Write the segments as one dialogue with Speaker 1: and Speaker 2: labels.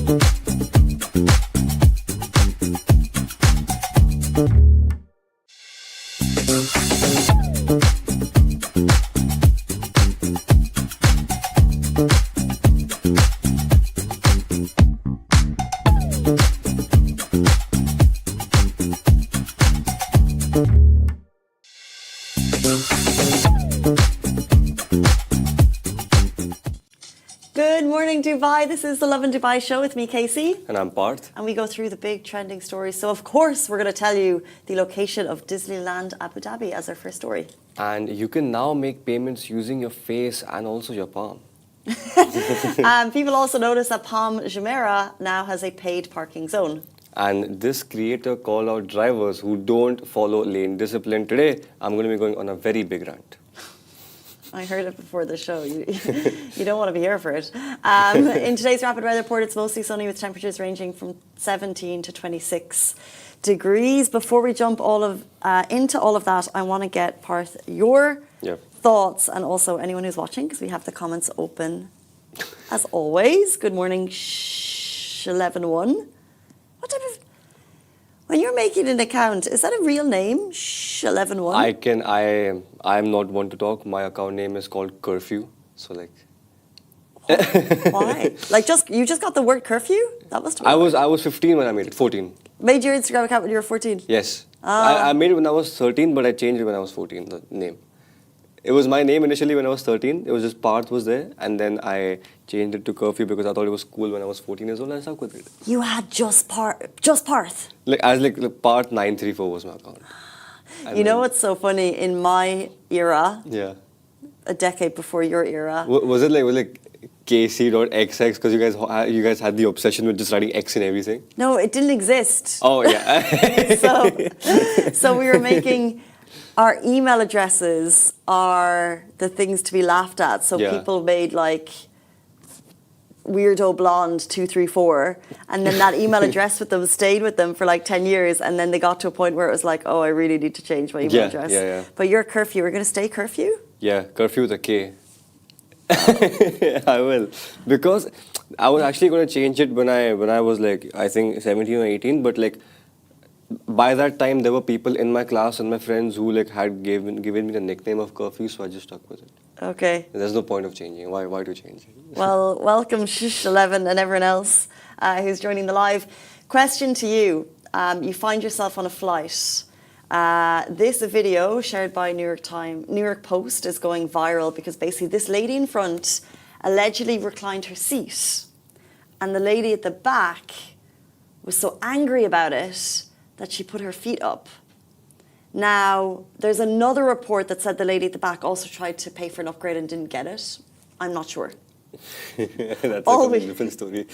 Speaker 1: Good morning, Dubai. This is the Lovin Dubai show with me, Casey.
Speaker 2: And I'm Parth.
Speaker 1: And we go through the big trending stories. So, of course, we're going to tell you the location of Disneyland Abu Dhabi as our first story.
Speaker 2: And you can now make payments using your face and also your palm.
Speaker 1: People also notice that Palm Jumeirah now has a paid parking zone.
Speaker 2: And this creator called out drivers who don't follow lane discipline. Today, I'm going to be going on a very big rant.
Speaker 1: I heard it before the show. You don't want to be here for it. In today's rapid weather report, it's mostly sunny with temperatures ranging from 17 to 26 degrees. Before we jump into all of that, I want to get, Parth, your thoughts, and also anyone who's watching, because we have the comments open as always. Good morning, 11-1. What type of... When you're making an account, is that a real name? 11-1?
Speaker 2: I'm not one to talk. My account name is called Curfew. So like...
Speaker 1: Why? Like you just got the word curfew? That must be...
Speaker 2: I was 15 when I made it, 14.
Speaker 1: Made your Instagram account when you were 14?
Speaker 2: Yes. I made it when I was 13, but I changed it when I was 14, the name. It was my name initially when I was 13. It was just Parth was there. And then I changed it to Curfew because I thought it was cool when I was 14 years old and I stuck with it.
Speaker 1: You had just Parth?
Speaker 2: Like Parth 934 was my account.
Speaker 1: You know what's so funny? In my era, a decade before your era.
Speaker 2: Was it like Casey.xx because you guys had the obsession with just writing X in everything?
Speaker 1: No, it didn't exist.
Speaker 2: Oh, yeah.
Speaker 1: so we were making... Our email addresses are the things to be laughed at. So people made like weirdo blonde 234, and then that email address with them stayed with them for like 10 years, and then they got to a point where it was like, oh, I really need to change my email address.
Speaker 2: Yeah.
Speaker 1: But your Curfew, we're going to stay Curfew?
Speaker 2: Yeah, Curfew with a K. I will, because I was actually going to change it when I was like, I think 17 or 18, but like by that time there were people in my class and my friends who like had given me the nickname of Curfew, so I just stuck with it. Okay. There's no point of changing. Why to change it?
Speaker 1: Well, welcome Shish11 and everyone else who's joining the live. Question to you. You find yourself on a flight. This video shared by New York Post is going viral because basically this lady in front allegedly reclined her seat, and the lady at the back was so angry about it that she put her feet up. Now, there's another report that said the lady at the back also tried to pay for an upgrade and didn't get it. I'm not sure.
Speaker 2: That's a different story.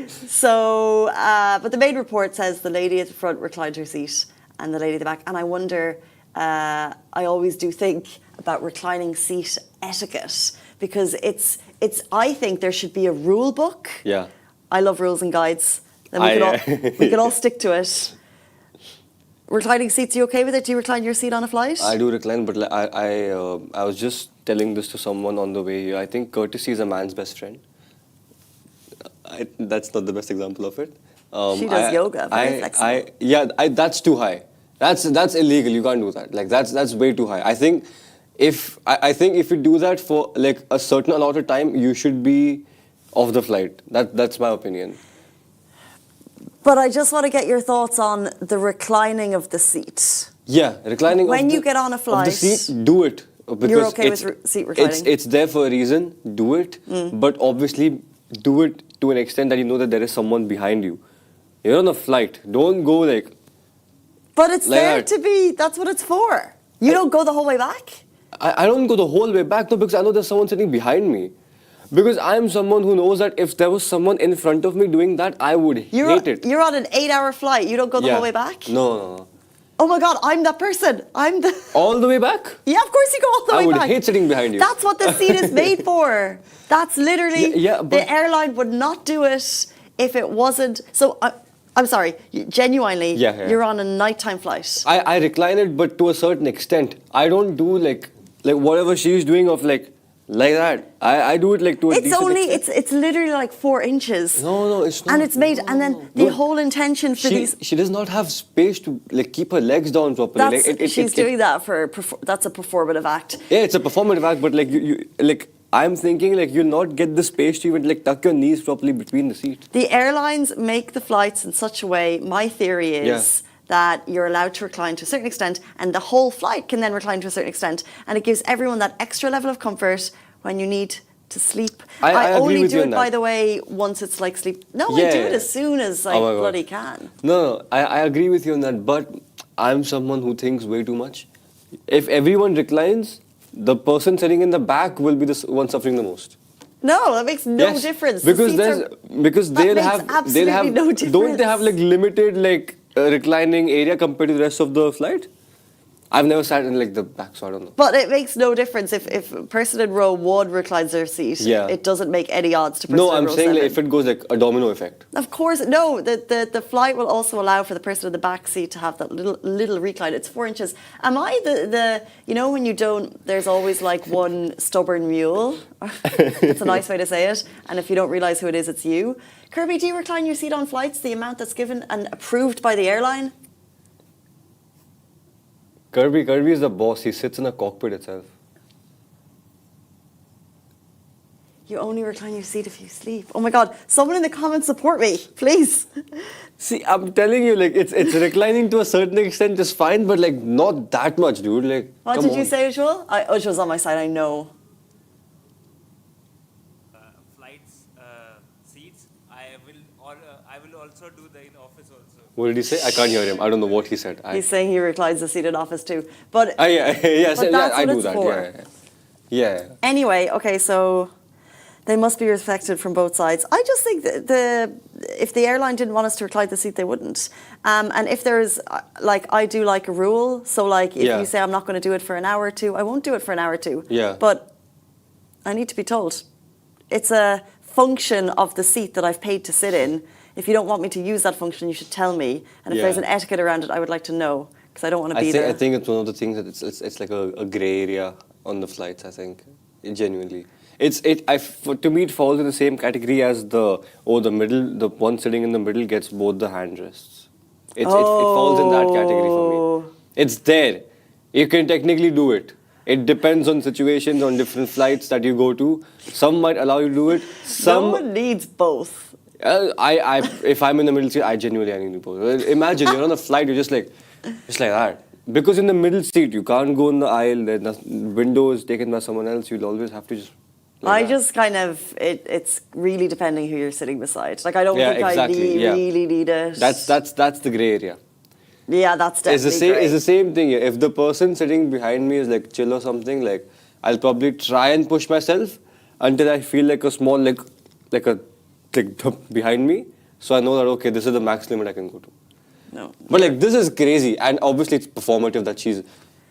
Speaker 1: So, but the main report says the lady at the front reclined her seat and the lady at the back. And I wonder, I always do think about reclining seat etiquette, because I think there should be a rule book.
Speaker 2: Yeah.
Speaker 1: I love rules and guides. Then we could all stick to it. Reclining seats, you okay with it? Do you recline your seat on a flight?
Speaker 2: I do recline, but I was just telling this to someone on the way here. I think courtesy is a man's best friend. That's not the best example of it.
Speaker 1: She does yoga. Very flexible.
Speaker 2: That's too high. That's illegal. You can't do that. Like that's way too high. I think if you do that for like a certain allotted time, you should be off the flight. That's my opinion.
Speaker 1: But I just want to get your thoughts on the reclining of the seat.
Speaker 2: Yeah, reclining.
Speaker 1: When you get on a flight,
Speaker 2: of the seat, do it. Because
Speaker 1: you're okay with seat reclining?
Speaker 2: It's there for a reason. Do it. But obviously, do it to an extent that you know that there is someone behind you. You're on a flight. Don't go like...
Speaker 1: But it's like there to be... That's what it's for. You don't go the whole way back?
Speaker 2: I don't go the whole way back, though, because I know there's someone sitting behind me. Because I'm someone who knows that if there was someone in front of me doing that, I would hate it.
Speaker 1: You're on an 8-hour flight. You don't go the whole way back?
Speaker 2: No.
Speaker 1: Oh my God, I'm that person.
Speaker 2: All the way back?
Speaker 1: Yeah, of course you go all the way back.
Speaker 2: I would hate sitting behind you.
Speaker 1: That's what the seat is made for. That's literally... the airline would not do it if it wasn't... So, I'm sorry, genuinely, you're on a nighttime flight.
Speaker 2: I recline it, but to a certain extent. I don't do like whatever she's doing of like Like that. I do it like to a
Speaker 1: It's
Speaker 2: decent
Speaker 1: only,
Speaker 2: extent.
Speaker 1: it's literally like 4 inches.
Speaker 2: No, it's not.
Speaker 1: And it's made, and then the
Speaker 2: No.
Speaker 1: whole intention for these.
Speaker 2: She does not have space to like keep her legs down properly.
Speaker 1: That's, she's doing that for, that's a performative act.
Speaker 2: Yeah, it's a performative act, but like you like I'm thinking like you'll not get the space to even like tuck your knees properly between the seats.
Speaker 1: The airlines make the flights in such a way, my theory is that you're allowed to recline to a certain extent, and the whole flight can then recline to a certain extent, and it gives everyone that extra level of comfort when you need to sleep.
Speaker 2: I agree
Speaker 1: only
Speaker 2: with
Speaker 1: do
Speaker 2: you
Speaker 1: it,
Speaker 2: on
Speaker 1: by
Speaker 2: that.
Speaker 1: the way, once it's like sleep. No, I
Speaker 2: Yeah,
Speaker 1: do it
Speaker 2: yeah.
Speaker 1: as soon as I
Speaker 2: Oh my God.
Speaker 1: bloody can.
Speaker 2: No, I agree with you on that, but I'm someone who thinks way too much. If everyone reclines, the person sitting in the back will be the one suffering the most.
Speaker 1: No, that makes no
Speaker 2: Yes,
Speaker 1: difference. The
Speaker 2: because
Speaker 1: seats
Speaker 2: there's
Speaker 1: are-
Speaker 2: because
Speaker 1: that
Speaker 2: they'll
Speaker 1: makes
Speaker 2: have
Speaker 1: absolutely no
Speaker 2: don't they have
Speaker 1: difference.
Speaker 2: like limited like reclining area compared to the rest of the flight? I've never sat in like the back, so I don't know.
Speaker 1: But it makes no difference if a person in row 1 reclines their seat.
Speaker 2: Yeah.
Speaker 1: It doesn't make any odds to person
Speaker 2: No,
Speaker 1: in
Speaker 2: I'm
Speaker 1: row
Speaker 2: saying
Speaker 1: 7.
Speaker 2: like, if it goes like a domino effect.
Speaker 1: Of course, no. The flight will also allow for the person in the back seat to have that little recline. It's 4 inches. Am I the you know when you don't? There's always like one stubborn mule. That's a nice way to say it. And if you don't realise who it is, it's you. Kirby, do you recline your seat on flights? The amount that's given and approved by the airline?
Speaker 2: Kirby is the boss. He sits in a cockpit itself.
Speaker 1: You only recline your seat if you sleep. Oh my God! Someone in the comments support me, please.
Speaker 2: See, I'm telling you, like it's reclining to a certain extent is fine, but like not that much, dude. Like,
Speaker 1: What
Speaker 2: come
Speaker 1: did you
Speaker 2: on.
Speaker 1: say, Ujjwal? Ujjwal's on my side. I know.
Speaker 3: Flights, seats. I will also do the in office also.
Speaker 2: What did he say? I can't hear him. I don't know what he said.
Speaker 1: He's saying he reclines the seat in office too. But
Speaker 2: Yes,
Speaker 1: But
Speaker 2: yeah,
Speaker 1: that's
Speaker 2: I
Speaker 1: what
Speaker 2: do
Speaker 1: it's
Speaker 2: that.
Speaker 1: for.
Speaker 2: Yeah.
Speaker 1: anyway, okay, so they must be respected from both sides. I just think that if the airline didn't want us to recline the seat, they wouldn't. And if there's, like, I do like a rule. So, like, if
Speaker 2: Yeah.
Speaker 1: you say I'm not going to do it for an hour or two, I won't do it for an hour or two.
Speaker 2: Yeah.
Speaker 1: But I need to be told. It's a function of the seat that I've paid to sit in. If you don't want me to use that function, you should tell me. And if
Speaker 2: Yeah.
Speaker 1: there's an etiquette around it, I would like to know, because I don't want to be there.
Speaker 2: I think it's one of the things that it's like a grey area on the flights. I think genuinely, to me it falls in the same category as the one sitting in the middle gets both the handrests. It falls in that category for me. It's there. You can technically do it. It depends on situations on different flights that you go to. Some might allow you to do it. Some
Speaker 1: No one needs both.
Speaker 2: if I'm in the middle seat, I genuinely need to pose. Imagine you're on a flight, you're just like that. Because in the middle seat, you can't go in the aisle. There's window is taken by someone else. You'll always have to just.
Speaker 1: I just kind of it's really depending who you're sitting beside. Like I don't
Speaker 2: Yeah,
Speaker 1: think
Speaker 2: exactly,
Speaker 1: I really need it.
Speaker 2: That's the grey area.
Speaker 1: Yeah, that's definitely
Speaker 2: It's the
Speaker 1: great.
Speaker 2: same thing. If the person sitting behind me is like chill or something, like I'll probably try and push myself until I feel like a small like behind me, so I know that okay, this is the max limit I can go to.
Speaker 1: No.
Speaker 2: But like this is crazy, and obviously it's performative that she's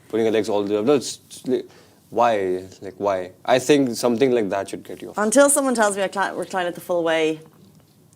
Speaker 2: putting her legs all the way up. No, why? Like why? I think something like that should get you off.
Speaker 1: Until someone tells me I can't recline it the full way,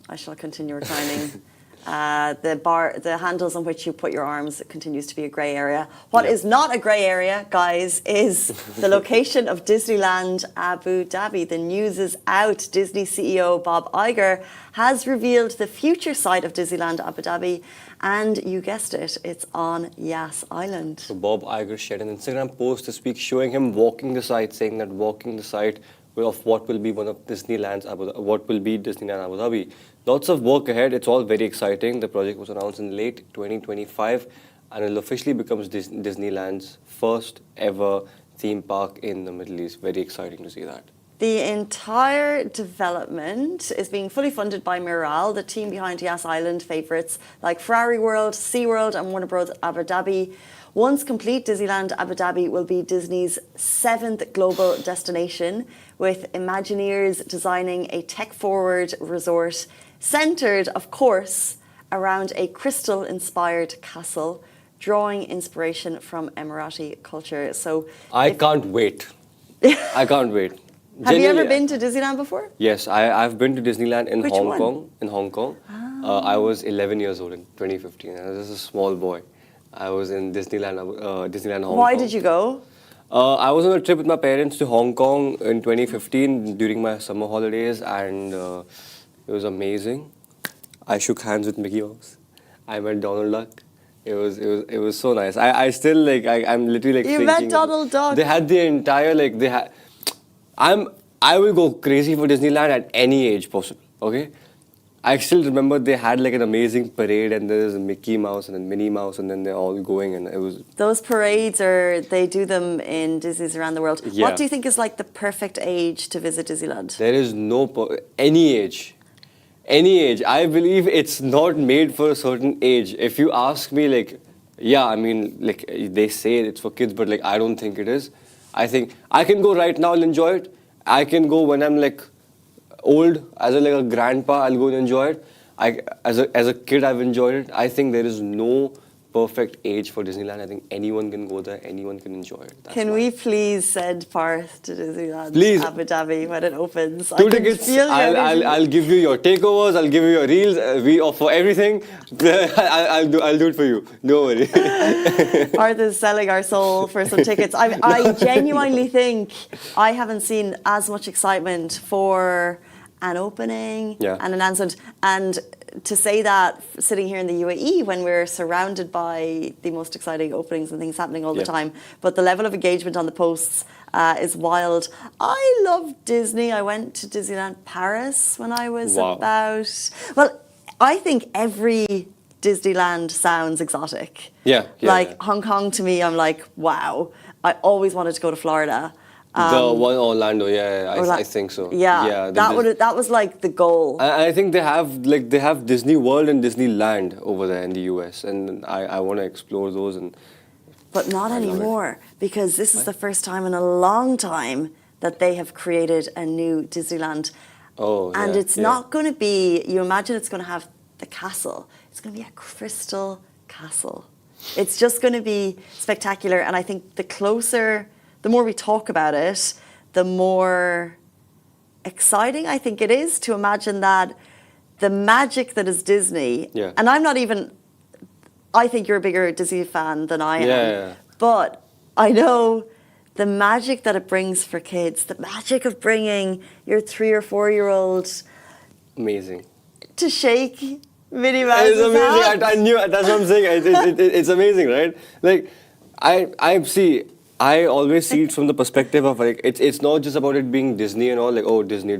Speaker 1: I shall continue reclining. The handles on which you put your arms continues to be a grey area. What is not a grey area, guys, is the location of Disneyland Abu Dhabi. The news is out. Disney CEO Bob Iger has revealed the future site of Disneyland Abu Dhabi, and you guessed it, it's on Yas Island.
Speaker 2: So Bob Iger shared an Instagram post this week showing him walking the site, saying that walking the site of what will be Disneyland Abu Dhabi. Lots of work ahead. It's all very exciting. The project was announced in late 2025 and it officially becomes Disneyland's first ever theme park in the Middle East. Very exciting to see that.
Speaker 1: The entire development is being fully funded by Miral, the team behind Yas Island favourites like Ferrari World, SeaWorld and Warner Bros. Abu Dhabi. Once complete, Disneyland Abu Dhabi will be Disney's 7th global destination, with Imagineers designing a tech-forward resort centred, of course, around a crystal-inspired castle, drawing inspiration from Emirati culture. So
Speaker 2: I can't wait. I can't wait.
Speaker 1: Have you ever
Speaker 2: Genuinely,
Speaker 1: been to Disneyland before?
Speaker 2: Yes, I've been to Disneyland in
Speaker 1: Which
Speaker 2: Hong
Speaker 1: one?
Speaker 2: Kong. In Hong Kong, I was 11 years old in 2015. I was just a small boy. I was in Disneyland Hong Kong.
Speaker 1: Why did you go?
Speaker 2: I was on a trip with my parents to Hong Kong in 2015 during my summer holidays, and it was amazing. I shook hands with Mickey Mouse. I met Donald Duck. It was so nice. I still like I'm literally like
Speaker 1: You
Speaker 2: thinking
Speaker 1: met Donald Duck.
Speaker 2: They had the entire like they had. I will go crazy for Disneyland at any age possible. Okay. I still remember they had like an amazing parade, and there's Mickey Mouse and then Minnie Mouse, and then they're all going, and it was.
Speaker 1: Those parades they do them in Disney's around the world.
Speaker 2: Yeah.
Speaker 1: What do you think is like the perfect age to visit Disneyland?
Speaker 2: There is no any age. Any age. I believe it's not made for a certain age. If you ask me, like, yeah, I mean, like, they say it's for kids, but, like, I don't think it is. I think I can go right now and enjoy it. I can go when I'm, like, old, as like a grandpa, I'll go and enjoy it. As a kid, I've enjoyed it. I think there is no perfect age for Disneyland. I think anyone can go there, anyone can enjoy it. That's
Speaker 1: Can we please send Parth to Disneyland,
Speaker 2: Please.
Speaker 1: Abu Dhabi, when it opens? I
Speaker 2: 2
Speaker 1: can
Speaker 2: tickets.
Speaker 1: feel your energy.
Speaker 2: I'll give you your takeovers. I'll give you your reels. We offer everything. I'll do it for you. Don't worry.
Speaker 1: Parth is selling our soul for some tickets. I genuinely think I haven't seen as much excitement for an opening,
Speaker 2: Yeah.
Speaker 1: an announcement, and to say that sitting here in the UAE when we're surrounded by the most exciting openings and things happening all the
Speaker 2: Yeah.
Speaker 1: time, but the level of engagement on the posts is wild. I love Disney. I went to Disneyland Paris when I was
Speaker 2: Wow.
Speaker 1: well, I think every Disneyland sounds exotic.
Speaker 2: Yeah, yeah.
Speaker 1: Hong Kong to me, I'm like, wow. I always wanted to go to Florida.
Speaker 2: The one Orlando, yeah, I think so.
Speaker 1: Yeah, that was like the goal.
Speaker 2: I think they have Disney World and Disneyland over there in the US, and I want to explore those. And
Speaker 1: But not
Speaker 2: I love it.
Speaker 1: anymore, because this is the first time in a long time that they have created a new Disneyland.
Speaker 2: Oh,
Speaker 1: And
Speaker 2: yeah,
Speaker 1: it's
Speaker 2: yeah.
Speaker 1: not going to be, you imagine it's going to have the castle. It's going to be a crystal castle. It's just going to be spectacular. And I think the more we talk about it, the more exciting I think it is to imagine that the magic that is Disney,
Speaker 2: Yeah.
Speaker 1: and I think you're a bigger Disney fan than I am,
Speaker 2: Yeah.
Speaker 1: but I know the magic that it brings for kids, the magic of bringing your 3 or 4-year-old
Speaker 2: Amazing.
Speaker 1: to shake Minnie Mouse's
Speaker 2: It's amazing.
Speaker 1: hand.
Speaker 2: I knew. That's what I'm saying. It's amazing, right? Like, I always see it from the perspective of like it's not just about it being Disney and all, like, oh, Disney.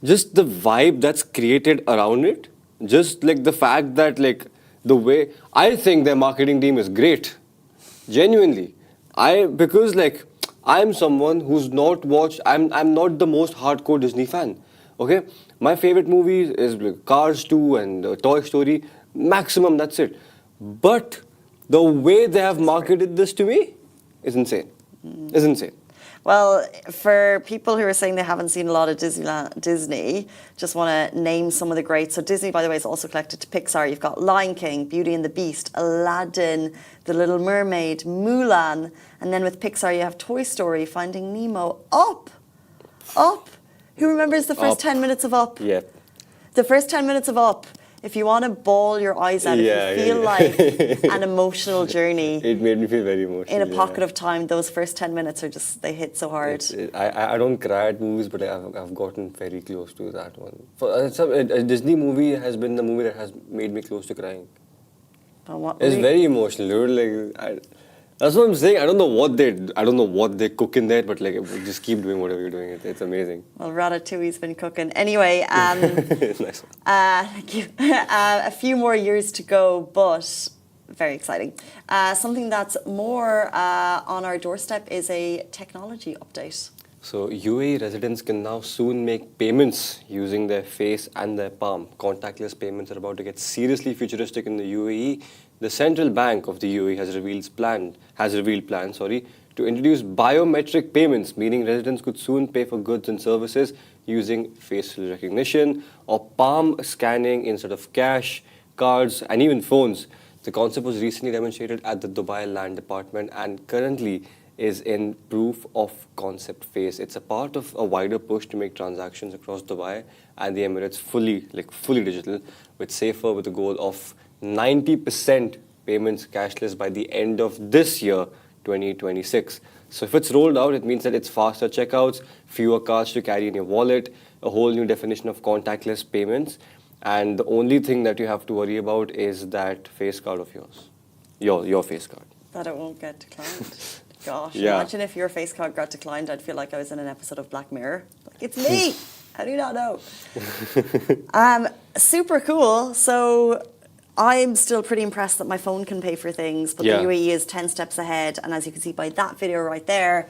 Speaker 2: Just the vibe that's created around it. Just like the fact that like the way I think their marketing team is great. Genuinely. Because like I'm someone who's not watched. I'm not the most hardcore Disney fan. Okay, my favorite movies is like Cars 2 and Toy Story. Maximum, that's it. But the way they have marketed this to me is insane. It's insane.
Speaker 1: Well, for people who are saying they haven't seen a lot of Disney, just want to name some of the greats. So Disney, by the way, is also collected to Pixar. You've got Lion King, Beauty and the Beast, Aladdin, The Little Mermaid, Mulan, and then with Pixar you have Toy Story, Finding Nemo, Up. Who remembers the first
Speaker 2: Up.
Speaker 1: 10 minutes of Up?
Speaker 2: Yeah.
Speaker 1: The first 10 minutes of Up. If you want to bawl your eyes out,
Speaker 2: Yeah,
Speaker 1: if you feel
Speaker 2: yeah.
Speaker 1: like an emotional journey
Speaker 2: It made me feel very emotional.
Speaker 1: in a pocket of time, those first 10 minutes are just, they hit so hard.
Speaker 2: I don't cry at movies, but I've gotten very close to that one. A Disney movie has been the movie that has made me close to crying.
Speaker 1: But what
Speaker 2: It's
Speaker 1: we-
Speaker 2: very emotional, dude. That's what I'm saying. I don't know what they cook in there, but like just keep doing whatever you're doing. It's amazing.
Speaker 1: Well, Ratatouille's been cooking. Anyway,
Speaker 2: It's nice.
Speaker 1: thank you. A few more years to go, but very exciting. Something that's more on our doorstep is a technology update.
Speaker 2: So UAE residents can now soon make payments using their face and their palm. Contactless payments are about to get seriously futuristic in the UAE. The Central Bank of the UAE has revealed plans to introduce biometric payments, meaning residents could soon pay for goods and services using facial recognition or palm scanning instead of cash, cards, and even phones. The concept was recently demonstrated at the Dubai Land Department and currently is in proof of concept phase. It's a part of a wider push to make transactions across Dubai and the Emirates fully digital, with a goal of 90% payments cashless by the end of this year, 2026. So if it's rolled out, it means that it's faster checkouts, fewer cards to carry in your wallet, a whole new definition of contactless payments, and the only thing that you have to worry about is that face card of yours, your face card.
Speaker 1: That it won't get declined. Gosh,
Speaker 2: Yeah.
Speaker 1: imagine if your face card got declined. I'd feel like I was in an episode of Black Mirror. Like, it's me. How do you not know? Super cool. So I'm still pretty impressed that my phone can pay for things, but
Speaker 2: Yeah.
Speaker 1: the UAE is 10 steps ahead. And as you can see by that video right there,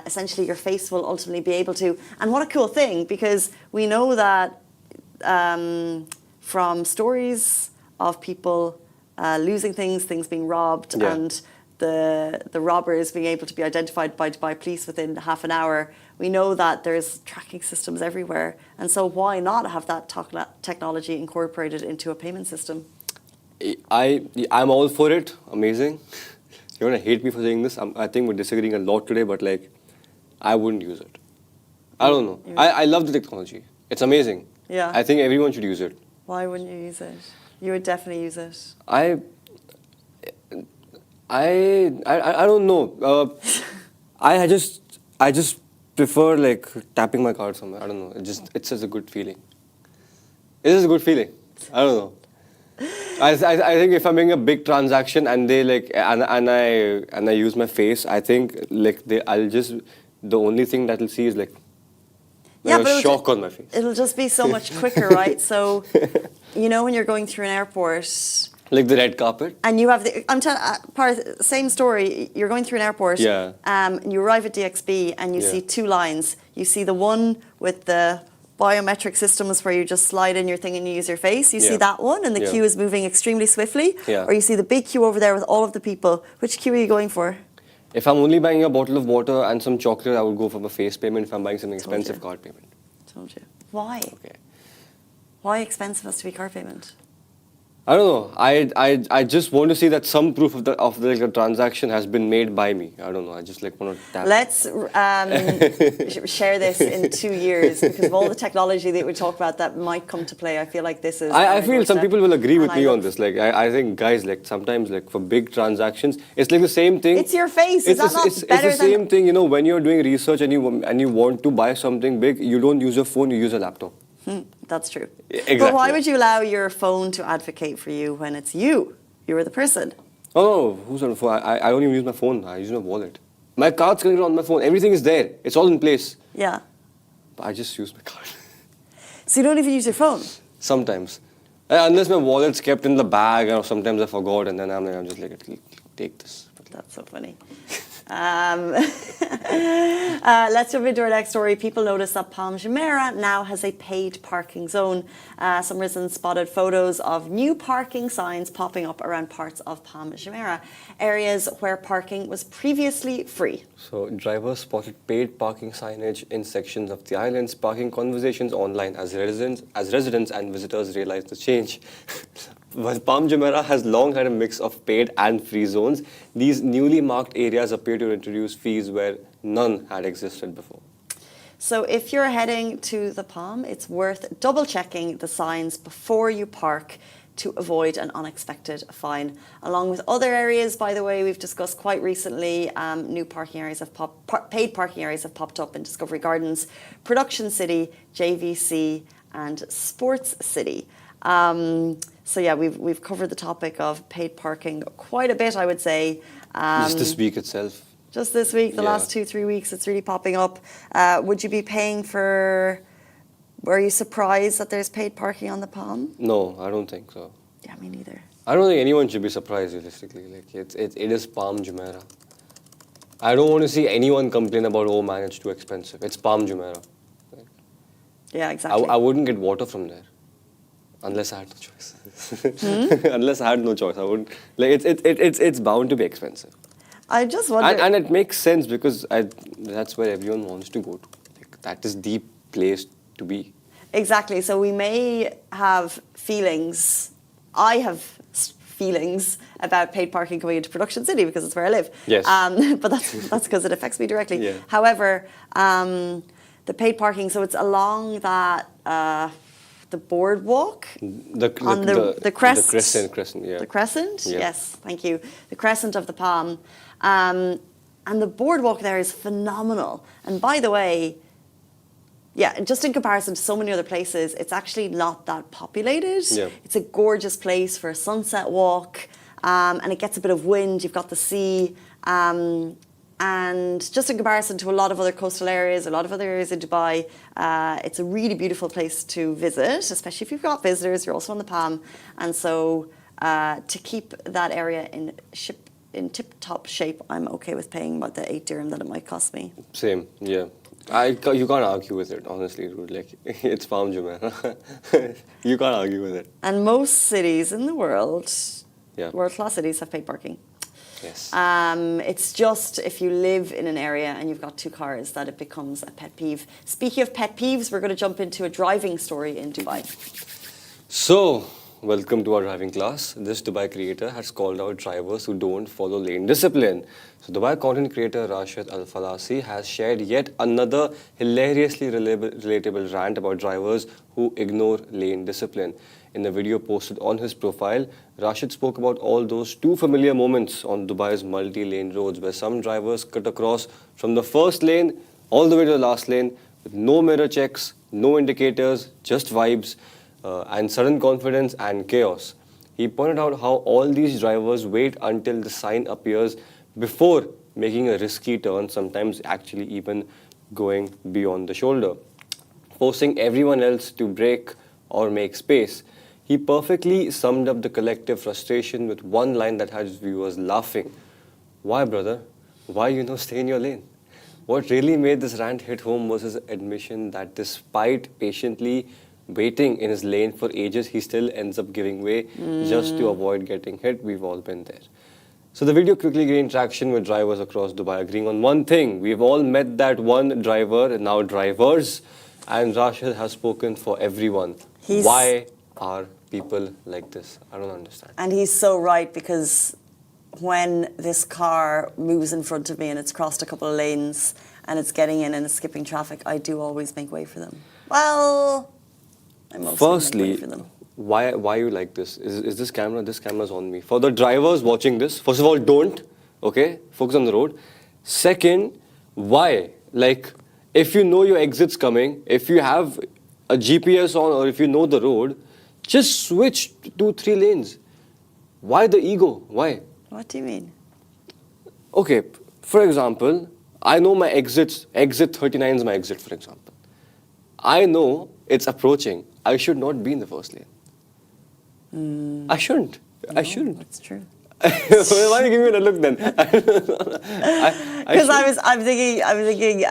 Speaker 1: essentially your face will ultimately be able to. And what a cool thing, because we know that from stories of people losing things being robbed,
Speaker 2: Yeah.
Speaker 1: and the robbers being able to be identified by Dubai police within half an hour, we know that there's tracking systems everywhere. And so why not have that technology incorporated into a payment system?
Speaker 2: I'm all for it. Amazing. You're gonna hate me for saying this. I think we're disagreeing a lot today, but like, I wouldn't use it. I don't know. I love the technology. It's amazing.
Speaker 1: Yeah.
Speaker 2: I think everyone should use it.
Speaker 1: Why wouldn't you use it? You would definitely use it.
Speaker 2: I don't know. I just prefer like tapping my card somewhere. I don't know. It's just a good feeling. It is a good feeling. I don't know. I think if I'm making a big transaction and they like and I use my face, I think like the only thing that they'll see is like a shock on my face.
Speaker 1: It'll just be so much quicker, right? So, you know, when you're going through an airport,
Speaker 2: like the red carpet.
Speaker 1: and you have same story. You're going through an airport.
Speaker 2: Yeah.
Speaker 1: And you arrive at DXB and you
Speaker 2: Yeah.
Speaker 1: see two lines. You see the one with the biometric systems where you just slide in your thing and you use your face. You see
Speaker 2: Yeah.
Speaker 1: that one, and the
Speaker 2: Yeah.
Speaker 1: queue is moving extremely swiftly.
Speaker 2: Yeah.
Speaker 1: Or you see the big queue over there with all of the people. Which queue are you going for?
Speaker 2: If I'm only buying a bottle of water and some chocolate, I would go for a face payment. If I'm buying something
Speaker 1: Told
Speaker 2: expensive,
Speaker 1: you.
Speaker 2: card payment.
Speaker 1: Told you. Why?
Speaker 2: Okay.
Speaker 1: Why expensive has to be card payment?
Speaker 2: I don't know. I just want to see that some proof of the transaction has been made by me. I don't know. I just like want to tap.
Speaker 1: Let's share this in 2 years, because of all the technology that we talk about that might come to play. I feel like this is.
Speaker 2: I feel some people will agree with
Speaker 1: And I
Speaker 2: me on
Speaker 1: love-
Speaker 2: this. Like I think guys like sometimes like for big transactions, it's like the same thing.
Speaker 1: It's your face. Is that not
Speaker 2: it's
Speaker 1: better
Speaker 2: the
Speaker 1: than?
Speaker 2: same thing. You know, when you're doing research and you want to buy something big, you don't use your phone. You use a laptop.
Speaker 1: That's true.
Speaker 2: Exactly.
Speaker 1: But why would you allow your phone to advocate for you when it's you? You're the person.
Speaker 2: Oh, who's on the phone? I don't even use my phone. I use my wallet. My card's connected on my phone. Everything is there. It's all in place.
Speaker 1: Yeah.
Speaker 2: But I just use my card.
Speaker 1: So you don't even use your phone.
Speaker 2: Sometimes. Unless my wallet's kept in the bag, or sometimes I forgot, and then I'm just like, take this.
Speaker 1: That's so funny. Let's jump into our next story. People noticed that Palm Jumeirah now has a paid parking zone. Some residents spotted photos of new parking signs popping up around parts of Palm Jumeirah, areas where parking was previously free.
Speaker 2: So drivers spotted paid parking signage in sections of the island, sparking conversations online as residents and visitors realized the change. While Palm Jumeirah has long had a mix of paid and free zones, these newly marked areas appear to introduce fees where none had existed before.
Speaker 1: So if you're heading to the Palm, it's worth double checking the signs before you park to avoid an unexpected fine. Along with other areas, by the way, we've discussed quite recently, new parking areas have paid parking areas have popped up in Discovery Gardens, Production City, JVC and Sports City. So yeah, we've covered the topic of paid parking quite a bit, I would say.
Speaker 2: Just this week itself.
Speaker 1: Just this week, the
Speaker 2: Yeah.
Speaker 1: last 2-3 weeks, it's really popping up. Would you be paying for? Were you surprised that there's paid parking on the Palm?
Speaker 2: No, I don't think so.
Speaker 1: Yeah, me neither.
Speaker 2: I don't think anyone should be surprised realistically. Like it is Palm Jumeirah. I don't want to see anyone complain about, oh man, it's too expensive. It's Palm Jumeirah.
Speaker 1: Yeah, exactly.
Speaker 2: I wouldn't get water from there. Unless I had no choice. Unless I had no choice, I wouldn't. Like it's bound to be expensive.
Speaker 1: I just wonder.
Speaker 2: And it makes sense because that's where everyone wants to go to. Like that is the place to be.
Speaker 1: Exactly. So we may have feelings. I have feelings about paid parking coming into Production City because it's where I live.
Speaker 2: Yes.
Speaker 1: But that's because it affects me directly.
Speaker 2: Yeah.
Speaker 1: However, the paid parking, so it's along that the boardwalk
Speaker 2: The
Speaker 1: crest.
Speaker 2: crescent, yeah.
Speaker 1: The crescent,
Speaker 2: Yeah.
Speaker 1: yes, thank you. The crescent of the Palm. And the boardwalk there is phenomenal. And by the way, yeah, just in comparison to so many other places, it's actually not that populated.
Speaker 2: Yeah.
Speaker 1: It's a gorgeous place for a sunset walk, and it gets a bit of wind. You've got the sea, and just in comparison to a lot of other coastal areas, a lot of other areas in Dubai, it's a really beautiful place to visit, especially if you've got visitors. You're also on the Palm, and so to keep that area in tip-top shape, I'm okay with paying about the 8 dirham that it might cost me.
Speaker 2: Same, yeah. You can't argue with it, honestly, dude. Like, it's Palm Jumeirah. You can't argue with it.
Speaker 1: And most cities in the world,
Speaker 2: Yeah.
Speaker 1: world-class cities, have paid parking.
Speaker 2: Yes.
Speaker 1: It's just if you live in an area and you've got 2 cars that it becomes a pet peeve. Speaking of pet peeves, we're going to jump into a driving story in Dubai.
Speaker 2: So, welcome to our driving class. This Dubai creator has called out drivers who don't follow lane discipline. So, Dubai content creator Rashid Al Falasi has shared yet another hilariously relatable rant about drivers who ignore lane discipline. In a video posted on his profile, Rashid spoke about all those too familiar moments on Dubai's multi-lane roads where some drivers cut across from the first lane all the way to the last lane with no mirror checks, no indicators, just vibes, and sudden confidence and chaos. He pointed out how all these drivers wait until the sign appears before making a risky turn, sometimes actually even going beyond the shoulder, forcing everyone else to brake or make space. He perfectly summed up the collective frustration with one line that had his viewers laughing. Why, brother? Why stay in your lane? What really made this rant hit home was his admission that despite patiently waiting in his lane for ages, he still ends up giving way just to avoid getting hit. We've all been there. So the video quickly gained traction with drivers across Dubai agreeing on one thing. We've all met that one driver, and now drivers, and Rashid has spoken for everyone. Why are people like this? I don't understand.
Speaker 1: And he's so right, because when this car moves in front of me and it's crossed a couple of lanes and it's getting in and it's skipping traffic, I do always make way for them. Well, I mostly
Speaker 2: Firstly,
Speaker 1: make way for them.
Speaker 2: why you like this? Is this camera's on me. For the drivers watching this, first of all, don't, okay? Focus on the road. Second, why? Like, if you know your exit's coming, if you have a GPS on, or if you know the road, just switch to 2-3 lanes. Why the ego? Why?
Speaker 1: What do you mean?
Speaker 2: Okay, for example, I know my exit 39 is my exit, for example. I know it's approaching. I should not be in the first lane. I shouldn't. I shouldn't.
Speaker 1: That's true.
Speaker 2: Why are you giving me that look then?
Speaker 1: Because I'm thinking,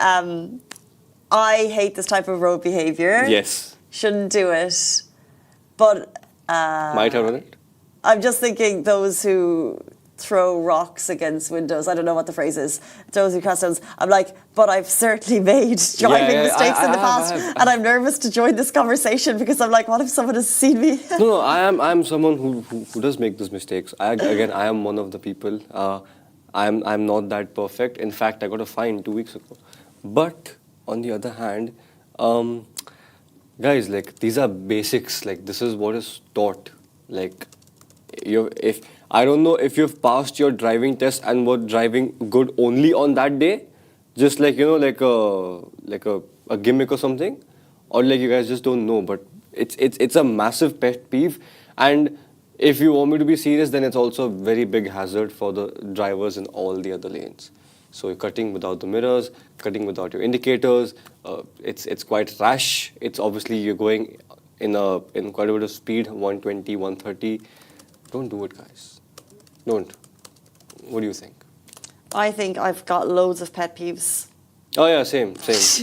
Speaker 1: I hate this type of road behavior.
Speaker 2: Yes.
Speaker 1: Shouldn't do it. But
Speaker 2: Might have done it.
Speaker 1: I'm just thinking those who throw rocks against windows. I don't know what the phrase is. Those who cast stones. I'm like, but I've certainly made driving mistakes in the past, and I'm nervous to join this conversation because I'm like, what if someone has seen me?
Speaker 2: No, I'm someone who does make those mistakes. I am one of the people. I'm not that perfect. In fact, I got a fine 2 weeks ago. But on the other hand, guys, like, these are basics. Like, this is what is taught. Like, I don't know if you've passed your driving test and were driving good only on that day, just like, like a gimmick or something, or like you guys just don't know. But it's a massive pet peeve, and if you want me to be serious, then it's also a very big hazard for the drivers in all the other lanes. So you're cutting without the mirrors, cutting without your indicators. It's quite rash. It's obviously you're going in quite a bit of speed, 120, 130. Don't do it, guys. Don't. What do you think?
Speaker 1: I think I've got loads of pet peeves.
Speaker 2: Oh yeah, same.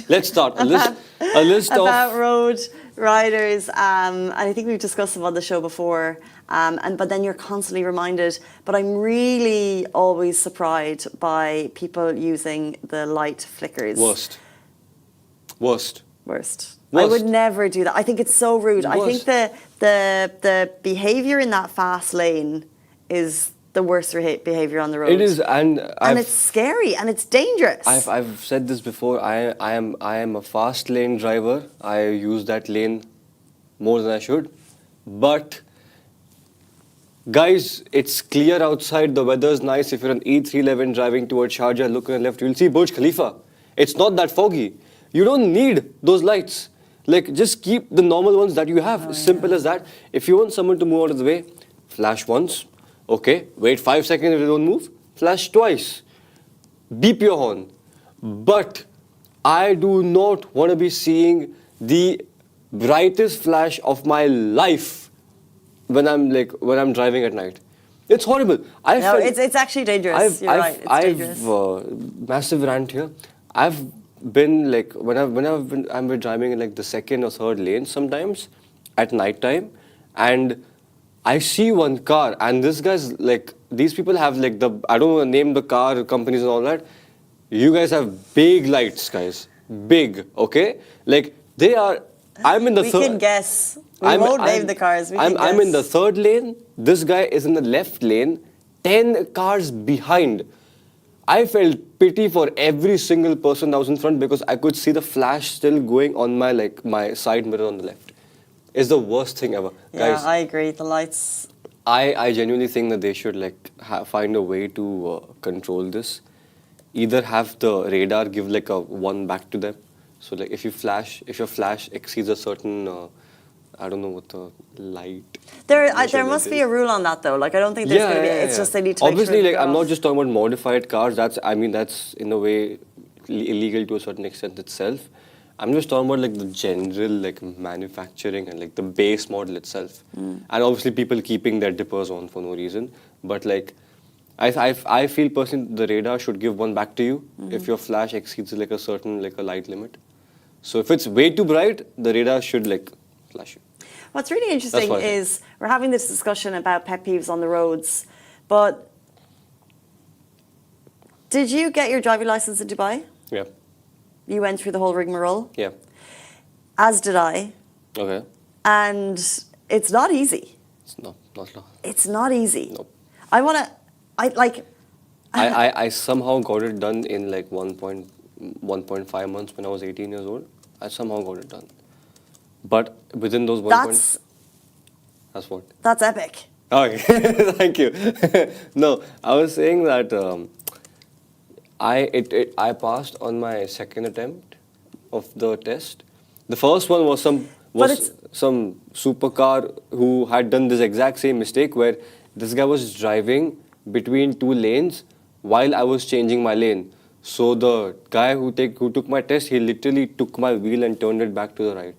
Speaker 2: Let's start a list
Speaker 1: about
Speaker 2: of
Speaker 1: road riders, and I think we've discussed them on the show before. But then you're constantly reminded. But I'm really always surprised by people using the light flickers.
Speaker 2: Worst.
Speaker 1: I would never do that. I think it's so rude. I think the behavior in that fast lane is the worst behavior on the road.
Speaker 2: It is, and
Speaker 1: it's scary and it's dangerous.
Speaker 2: I've said this before. I am a fast lane driver. I use that lane more than I should, but Guys, it's clear outside, the weather's nice. If you're on E311 driving towards Sharjah, look on the left, you'll see Burj Khalifa. It's not that foggy. You don't need those lights. Like, just keep the normal ones that you have. Simple as that. If you want someone to move out of the way, flash once. Okay, wait 5 seconds if they don't move. Flash twice. Beep your horn. But I do not want to be seeing the brightest flash of my life when I'm driving at night. It's horrible.
Speaker 1: No, it's actually dangerous. You're right. It's dangerous.
Speaker 2: Massive rant here. I've been like I'm driving in like the second or third lane sometimes at night time, and I see one car, and this guy's like, these people have like I don't want to name the car companies and all that. You guys have big lights, guys. Big, okay? Like they are. I'm in the
Speaker 1: we
Speaker 2: third.
Speaker 1: can guess. We won't name the cars.
Speaker 2: I'm in the third lane. This guy is in the left lane. 10 cars behind. I felt pity for every single person that was in front because I could see the flash still going on my side mirror on the left. It's the worst thing ever.
Speaker 1: Yeah,
Speaker 2: Guys,
Speaker 1: I agree. The lights.
Speaker 2: I genuinely think that they should find a way to control this. Either have the radar give like a 1 back to them. So like if your flash exceeds a certain, I don't know what the light.
Speaker 1: There must be a rule on that though. Like I don't think there's going to be. It's just they need to.
Speaker 2: Obviously,
Speaker 1: make sure
Speaker 2: like I'm not just talking about modified cars. That's in a way illegal to a certain extent itself. I'm just talking about like the general like manufacturing and like the base model itself. And obviously people keeping their dippers on for no reason. But like I feel personally the radar should give 1 back to you if your flash exceeds like a certain like a light limit. So if it's way too bright, the radar should like flash you.
Speaker 1: What's really interesting is we're having this discussion about pet peeves on the roads, but did you get your driving license in Dubai?
Speaker 2: Yeah.
Speaker 1: You went through the whole rigmarole?
Speaker 2: Yeah.
Speaker 1: As did I.
Speaker 2: Okay.
Speaker 1: And it's not easy.
Speaker 2: It's not long.
Speaker 1: It's not easy.
Speaker 2: Nope.
Speaker 1: I
Speaker 2: somehow got it done in like 1.5 months when I was 18 years old. I somehow got it done. But within those That's what?
Speaker 1: That's epic.
Speaker 2: Okay, thank you. No, I was saying that I passed on my second attempt of the test. The first one was some supercar who had done this exact same mistake where this guy was driving between 2 lanes while I was changing my lane. So the guy who took my test, he literally took my wheel and turned it back to the right.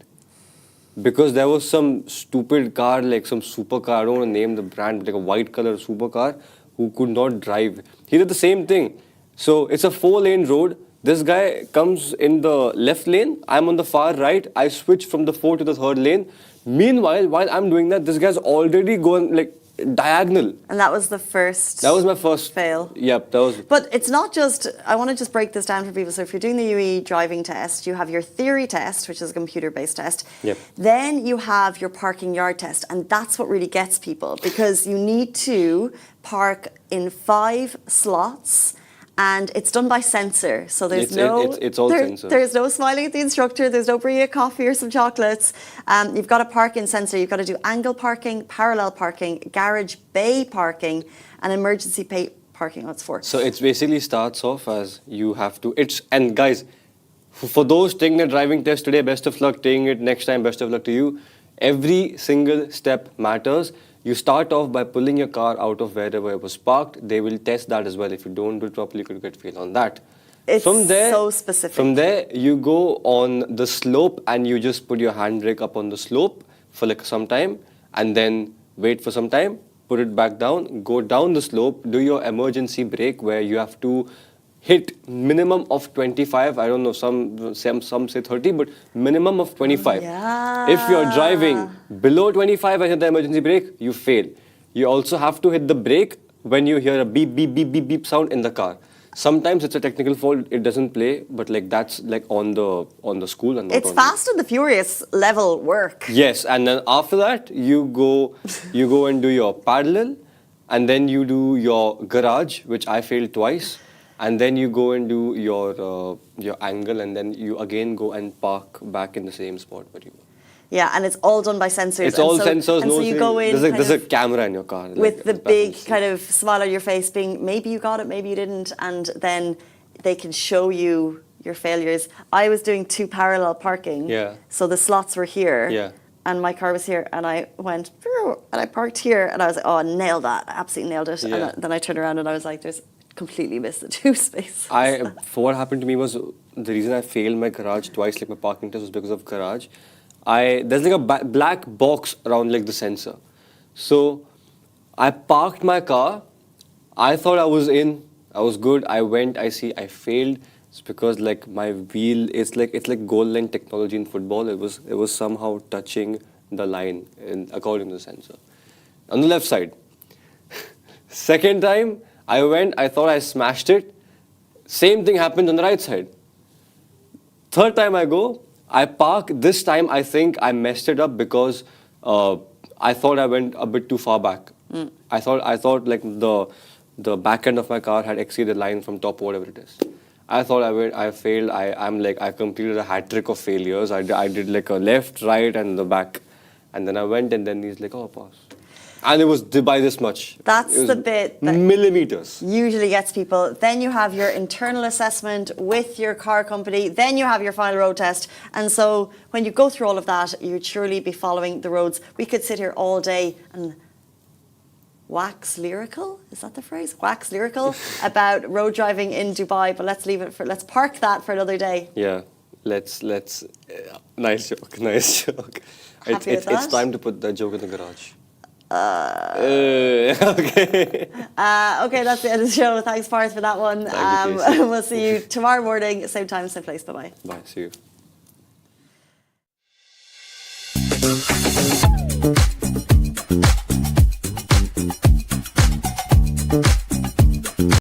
Speaker 2: Because there was some stupid car, like some supercar, I don't want to name the brand, but like a white color supercar who could not drive. He did the same thing. So it's a 4-lane road. This guy comes in the left lane. I'm on the far right. I switch from the 4 to the 3rd lane. Meanwhile, while I'm doing that, this guy's already going like diagonal.
Speaker 1: And that was the first.
Speaker 2: That was my first
Speaker 1: fail.
Speaker 2: Yep, that was.
Speaker 1: But it's not just. I want to just break this down for people. So if you're doing the UE driving test, you have your theory test, which is a computer-based test.
Speaker 2: Yep.
Speaker 1: Then you have your parking yard test, and that's what really gets people because you need to park in 5 slots. And it's done by sensor, so there's
Speaker 2: it's all sensor.
Speaker 1: There's no smiling at the instructor. There's no bringing a coffee or some chocolates. You've got to park in sensor. You've got to do angle parking, parallel parking, garage bay parking, and emergency parking. That's 4.
Speaker 2: So it basically starts off as you have to. And guys, for those taking the driving test today, best of luck. Taking it next time, best of luck to you. Every single step matters. You start off by pulling your car out of wherever it was parked. They will test that as well. If you don't do it properly, you could get failed on that.
Speaker 1: It's so specific.
Speaker 2: From there, you go on the slope and you just put your handbrake up on the slope for like some time and then wait for some time, put it back down, go down the slope, do your emergency brake where you have to hit minimum of 25. I don't know, some say 30, but minimum of 25.
Speaker 1: Yeah.
Speaker 2: If you're driving below 25 and hit the emergency brake, you fail. You also have to hit the brake when you hear a beep, beep, beep, beep, beep sound in the car. Sometimes it's a technical fault, it doesn't play, but like that's like on the school and not
Speaker 1: it's Fast and the Furious level work.
Speaker 2: Yes, and then after that you go and do your parallel, and then you do your garage, which I failed twice. And then you go and do your angle, and then you again go and park back in the same spot where you were.
Speaker 1: Yeah, and it's all done by sensors.
Speaker 2: It's
Speaker 1: and
Speaker 2: all
Speaker 1: so,
Speaker 2: sensors.
Speaker 1: And
Speaker 2: no
Speaker 1: so you
Speaker 2: thing-
Speaker 1: go in
Speaker 2: There's a
Speaker 1: kind of
Speaker 2: camera in your car.
Speaker 1: with the
Speaker 2: back
Speaker 1: big
Speaker 2: in seat.
Speaker 1: kind of smile on your face, being maybe you got it, maybe you didn't, and then they can show you your failures. I was doing 2 parallel parking.
Speaker 2: Yeah.
Speaker 1: So the slots were here.
Speaker 2: Yeah.
Speaker 1: And my car was here, and I went, "Phew," and I parked here, and I was like, oh, I nailed that. I absolutely nailed it.
Speaker 2: Yeah.
Speaker 1: And then I turned around and I was like, there's completely missed the 2 spaces.
Speaker 2: For what happened to me was the reason I failed my garage twice, like my parking test, was because of garage. There's like a black box around like the sensor. So I parked my car. I thought I was in. I was good. I went. I failed. It's because like my wheel, it's like goal line technology in football. It was somehow touching the line according to the sensor. On the left side. Second time I went, I thought I smashed it. Same thing happened on the right side. Third time I go, I park. This time I think I messed it up because I thought I went a bit too far back. I thought like the back end of my car had exceeded the line from top, whatever it is. I thought I failed. I completed a hat trick of failures. I did like a left, right, and the back, and then I went, and then he's like, oh, pass, and it was by this much.
Speaker 1: That's
Speaker 2: It was
Speaker 1: the bit that
Speaker 2: millimeters.
Speaker 1: usually gets people. Then you have your internal assessment with your car company. Then you have your final road test. And so when you go through all of that, you'd surely be following the roads. We could sit here all day and wax lyrical, is that the phrase? Wax lyrical about road driving in Dubai, but let's park that for another day.
Speaker 2: Yeah, let's. Nice joke.
Speaker 1: Happy with
Speaker 2: It's
Speaker 1: that?
Speaker 2: time to put that joke in the garage. Okay.
Speaker 1: Okay, that's the end of the show. Thanks, Parth, for that one.
Speaker 2: Thank you, Casey.
Speaker 1: We'll see you tomorrow morning, same time, same place. Bye-bye.
Speaker 2: Bye. See you.